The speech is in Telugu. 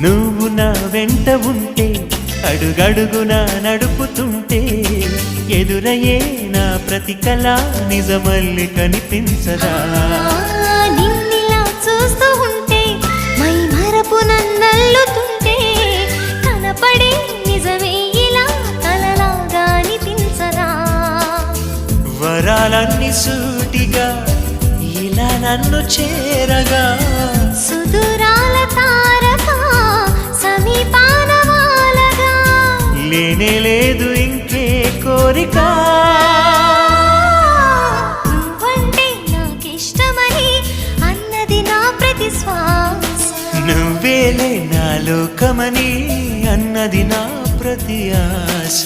నువ్వు నా వెంట ఉంటే అడుగడుగునా నడుపుతుంటే ఎదురయ్యే నా ప్రతి కళ నిజమల్లి కనిపించదా నిన్నిలా చూస్తూ ఉంటే మై మరపు నన్నల్లుతుంటే కనపడే నిజమే ఇలా కలలాగా అనిపించదా వరాలన్నీ సూటిగా ఇలా నన్ను చేరగా సుదూరాల తారక సమీపాన వాలగా లేనే లేదు ఇంకే కోరిక నువ్వంటే నాకిష్టమని అన్నది నా ప్రతి శ్వాస నువ్వేలే నా లోకమని అన్నది నా ప్రతి ఆశ